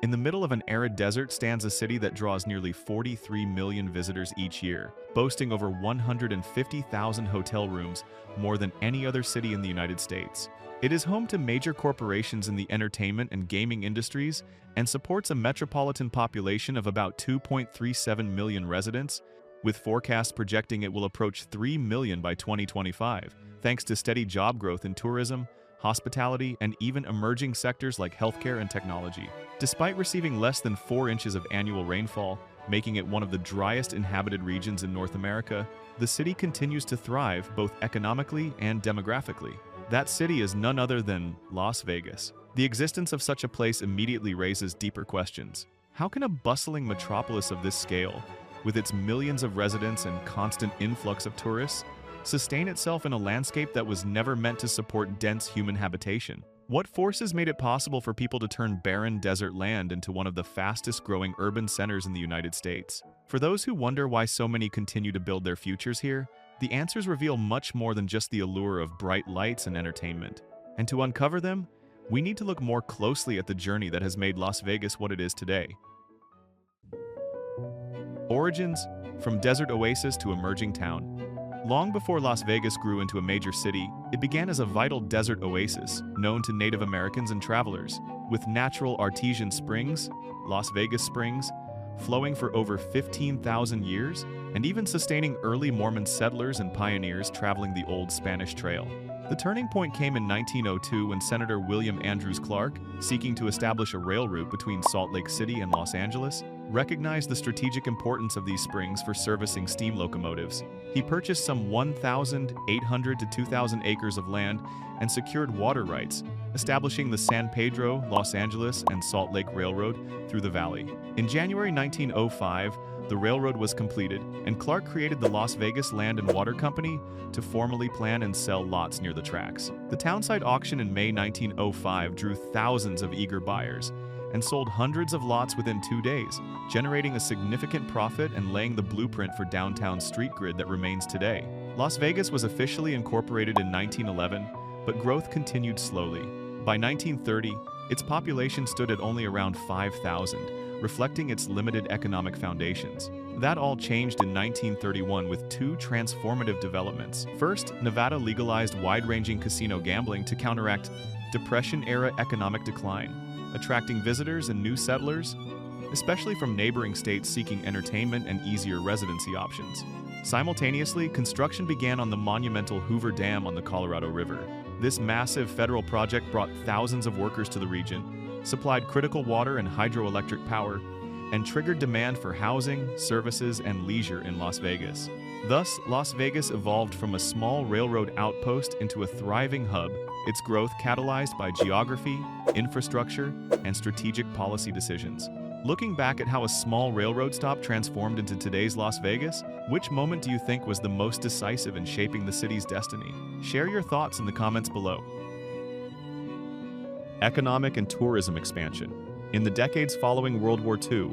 In the middle of an arid desert stands a city that draws nearly 43 million visitors each year, boasting over 150,000 hotel rooms, more than any other city in the United States. It is home to major corporations in the entertainment and gaming industries and supports a metropolitan population of about 2.37 million residents, with forecasts projecting it will approach 3 million by 2025, thanks to steady job growth in tourism, hospitality, and even emerging sectors like healthcare and technology. Despite receiving less than 4 inches of annual rainfall, making it one of the driest inhabited regions in North America, the city continues to thrive both economically and demographically. That city is none other than Las Vegas. The existence of such a place immediately raises deeper questions. How can a bustling metropolis of this scale, with its millions of residents and constant influx of tourists, sustain itself in a landscape that was never meant to support dense human habitation? What forces made it possible for people to turn barren desert land into one of the fastest-growing urban centers in the United States? For those who wonder why so many continue to build their futures here, the answers reveal much more than just the allure of bright lights and entertainment. And to uncover them, we need to look more closely at the journey that has made Las Vegas what it is today. Origins: from desert oasis to emerging town. Long before Las Vegas grew into a major city, it began as a vital desert oasis, known to Native Americans and travelers, with natural artesian springs, Las Vegas Springs, flowing for over 15,000 years, and even sustaining early Mormon settlers and pioneers traveling the old Spanish Trail. The turning point came in 1902 when Senator William Andrews Clark, seeking to establish a rail route between Salt Lake City and Los Angeles, recognized the strategic importance of these springs for servicing steam locomotives. He purchased some 1,800 to 2,000 acres of land and secured water rights, establishing the San Pedro, Los Angeles, and Salt Lake Railroad through the valley. In January 1905, the railroad was completed, and Clark created the Las Vegas Land and Water Company to formally plan and sell lots near the tracks. The townside auction in May 1905 drew thousands of eager buyers and sold hundreds of lots within 2 days, generating a significant profit and laying the blueprint for downtown street grid that remains today. Las Vegas was officially incorporated in 1911, but growth continued slowly. By 1930, its population stood at only around 5,000, reflecting its limited economic foundations. That all changed in 1931 with 2 transformative developments. First, Nevada legalized wide-ranging casino gambling to counteract Depression-era economic decline, attracting visitors and new settlers, especially from neighboring states seeking entertainment and easier residency options. Simultaneously, construction began on the monumental Hoover Dam on the Colorado River. This massive federal project brought thousands of workers to the region, supplied critical water and hydroelectric power, and triggered demand for housing, services, and leisure in Las Vegas. Thus, Las Vegas evolved from a small railroad outpost into a thriving hub, its growth catalyzed by geography, infrastructure, and strategic policy decisions. Looking back at how a small railroad stop transformed into today's Las Vegas, which moment do you think was the most decisive in shaping the city's destiny? Share your thoughts in the comments below. Economic and tourism expansion. In the decades following World War II,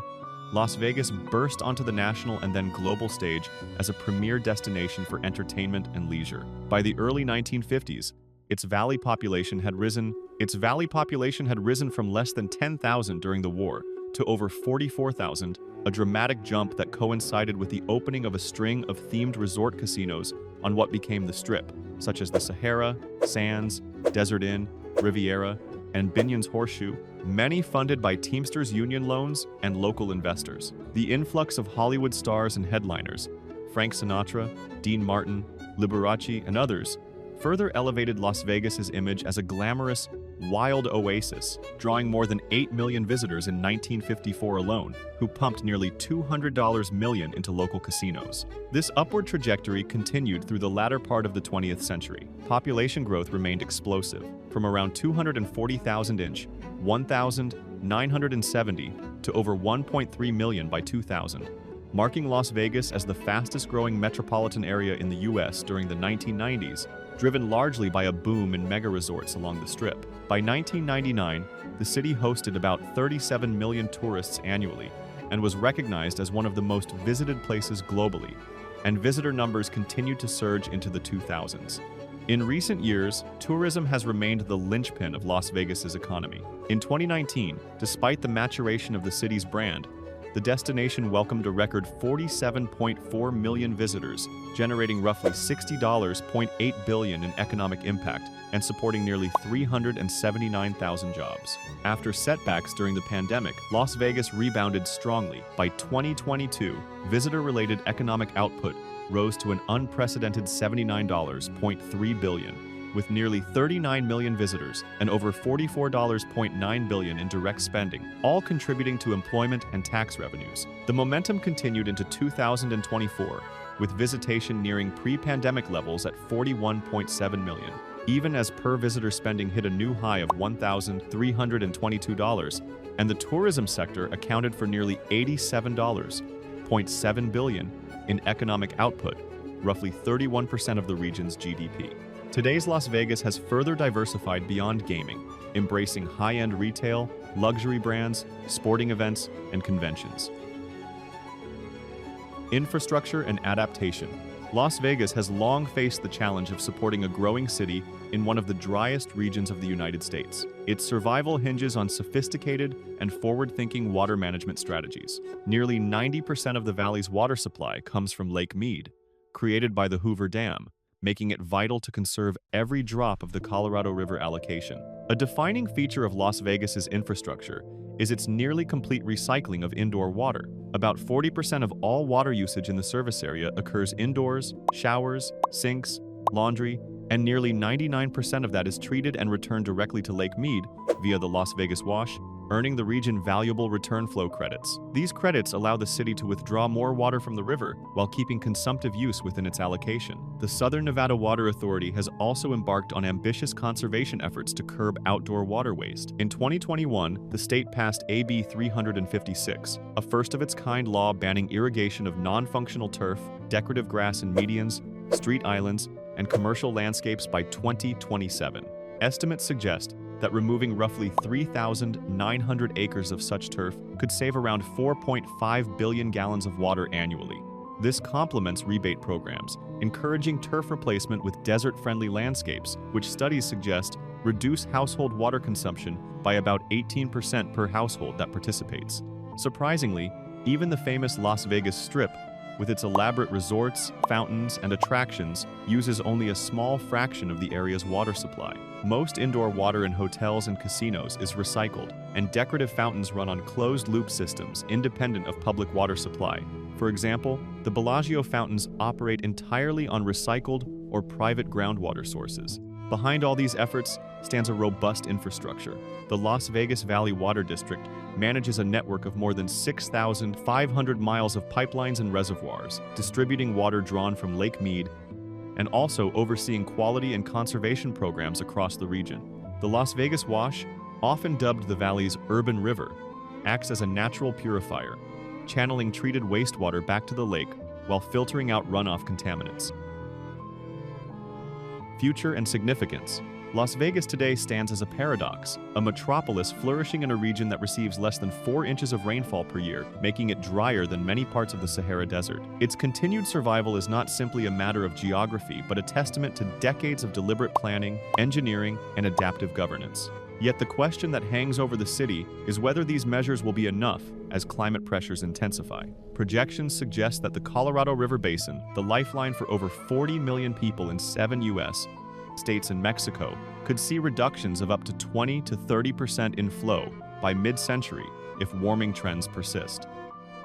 Las Vegas burst onto the national and then global stage as a premier destination for entertainment and leisure. By the early 1950s, its valley population had risen from less than 10,000 during the war to over 44,000, a dramatic jump that coincided with the opening of a string of themed resort casinos on what became the Strip, such as the Sahara, Sands, Desert Inn, Riviera, and Binion's Horseshoe, many funded by Teamsters union loans and local investors. The influx of Hollywood stars and headliners, Frank Sinatra, Dean Martin, Liberace, and others, further elevated Las Vegas's image as a glamorous, wild oasis, drawing more than 8 million visitors in 1954 alone, who pumped nearly $200 million into local casinos. This upward trajectory continued through the latter part of the 20th century. Population growth remained explosive, from around 240,000 in 1970 to over 1.3 million by 2000, marking Las Vegas as the fastest-growing metropolitan area in the U.S. during the 1990s, driven largely by a boom in mega-resorts along the Strip. By 1999, the city hosted about 37 million tourists annually and was recognized as one of the most visited places globally, and visitor numbers continued to surge into the 2000s. In recent years, tourism has remained the linchpin of Las Vegas's economy. In 2019, despite the maturation of the city's brand, the destination welcomed a record 47.4 million visitors, generating roughly $60.8 billion in economic impact and supporting nearly 379,000 jobs. After setbacks during the pandemic, Las Vegas rebounded strongly. By 2022, visitor-related economic output rose to an unprecedented $79.3 billion, with nearly 39 million visitors and over $44.9 billion in direct spending, all contributing to employment and tax revenues. The momentum continued into 2024, with visitation nearing pre-pandemic levels at 41.7 million, even as per-visitor spending hit a new high of $1,322, and the tourism sector accounted for nearly $87.7 billion in economic output, roughly 31% of the region's GDP. Today's Las Vegas has further diversified beyond gaming, embracing high-end retail, luxury brands, sporting events, and conventions. Infrastructure and adaptation. Las Vegas has long faced the challenge of supporting a growing city in one of the driest regions of the United States. Its survival hinges on sophisticated and forward-thinking water management strategies. Nearly 90% of the valley's water supply comes from Lake Mead, created by the Hoover Dam, making it vital to conserve every drop of the Colorado River allocation. A defining feature of Las Vegas's infrastructure is its nearly complete recycling of indoor water. About 40% of all water usage in the service area occurs indoors: showers, sinks, laundry, and nearly 99% of that is treated and returned directly to Lake Mead via the Las Vegas Wash, earning the region valuable return flow credits. These credits allow the city to withdraw more water from the river while keeping consumptive use within its allocation. The Southern Nevada Water Authority has also embarked on ambitious conservation efforts to curb outdoor water waste. In 2021, the state passed AB 356, a first-of-its-kind law banning irrigation of non-functional turf, decorative grass and medians, street islands, and commercial landscapes by 2027. Estimates suggest that removing roughly 3,900 acres of such turf could save around 4.5 billion gallons of water annually. This complements rebate programs, encouraging turf replacement with desert-friendly landscapes, which studies suggest reduce household water consumption by about 18% per household that participates. Surprisingly, even the famous Las Vegas Strip, with its elaborate resorts, fountains, and attractions, uses only a small fraction of the area's water supply. Most indoor water in hotels and casinos is recycled, and decorative fountains run on closed-loop systems independent of public water supply. For example, the Bellagio fountains operate entirely on recycled or private groundwater sources. Behind all these efforts stands a robust infrastructure. The Las Vegas Valley Water District manages a network of more than 6,500 miles of pipelines and reservoirs, distributing water drawn from Lake Mead and also overseeing quality and conservation programs across the region. The Las Vegas Wash, often dubbed the valley's urban river, acts as a natural purifier, channeling treated wastewater back to the lake while filtering out runoff contaminants. Future and significance. Las Vegas today stands as a paradox, a metropolis flourishing in a region that receives less than 4 inches of rainfall per year, making it drier than many parts of the Sahara Desert. Its continued survival is not simply a matter of geography, but a testament to decades of deliberate planning, engineering, and adaptive governance. Yet the question that hangs over the city is whether these measures will be enough as climate pressures intensify. Projections suggest that the Colorado River Basin, the lifeline for over 40 million people in 7 U.S. states and Mexico, could see reductions of up to 20 to 30% in flow by mid-century if warming trends persist.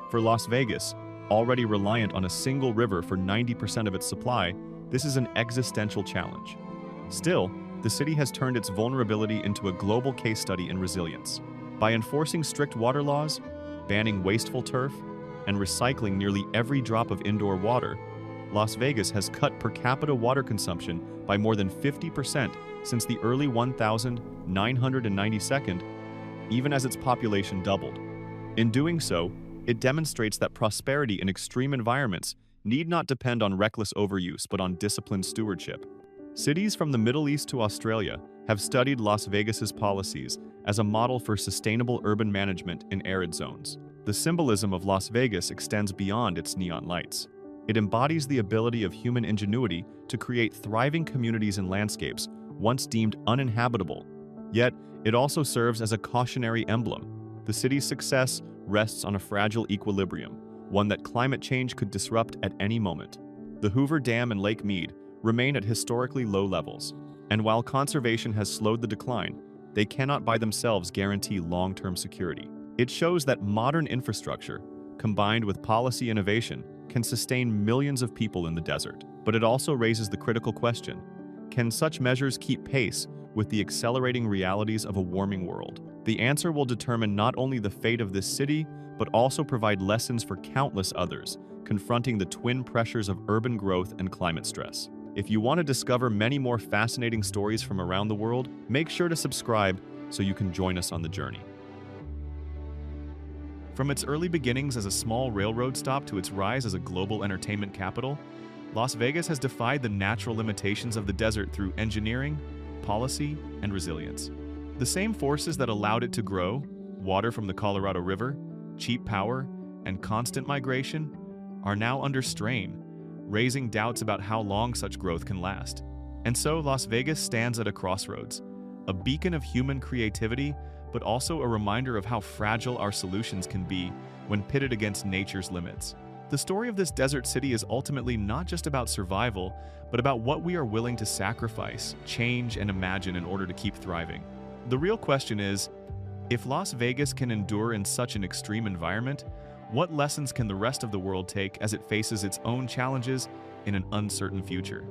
For Las Vegas, already reliant on a single river for 90% of its supply, this is an existential challenge. Still, the city has turned its vulnerability into a global case study in resilience. By enforcing strict water laws, banning wasteful turf, and recycling nearly every drop of indoor water, Las Vegas has cut per capita water consumption by more than 50% since the early 1992, even as its population doubled. In doing so, it demonstrates that prosperity in extreme environments need not depend on reckless overuse but on disciplined stewardship. Cities from the Middle East to Australia have studied Las Vegas's policies as a model for sustainable urban management in arid zones. The symbolism of Las Vegas extends beyond its neon lights. It embodies the ability of human ingenuity to create thriving communities and landscapes once deemed uninhabitable. Yet, it also serves as a cautionary emblem. The city's success rests on a fragile equilibrium, one that climate change could disrupt at any moment. The Hoover Dam and Lake Mead remain at historically low levels, and while conservation has slowed the decline, they cannot by themselves guarantee long-term security. It shows that modern infrastructure, combined with policy innovation, can sustain millions of people in the desert. But it also raises the critical question: can such measures keep pace with the accelerating realities of a warming world? The answer will determine not only the fate of this city, but also provide lessons for countless others, confronting the twin pressures of urban growth and climate stress. If you want to discover many more fascinating stories from around the world, make sure to subscribe so you can join us on the journey. From its early beginnings as a small railroad stop to its rise as a global entertainment capital, Las Vegas has defied the natural limitations of the desert through engineering, policy, and resilience. The same forces that allowed it to grow, water from the Colorado River, cheap power, and constant migration, are now under strain, raising doubts about how long such growth can last. And so Las Vegas stands at a crossroads, a beacon of human creativity, but also a reminder of how fragile our solutions can be when pitted against nature's limits. The story of this desert city is ultimately not just about survival, but about what we are willing to sacrifice, change, and imagine in order to keep thriving. The real question is, if Las Vegas can endure in such an extreme environment, what lessons can the rest of the world take as it faces its own challenges in an uncertain future?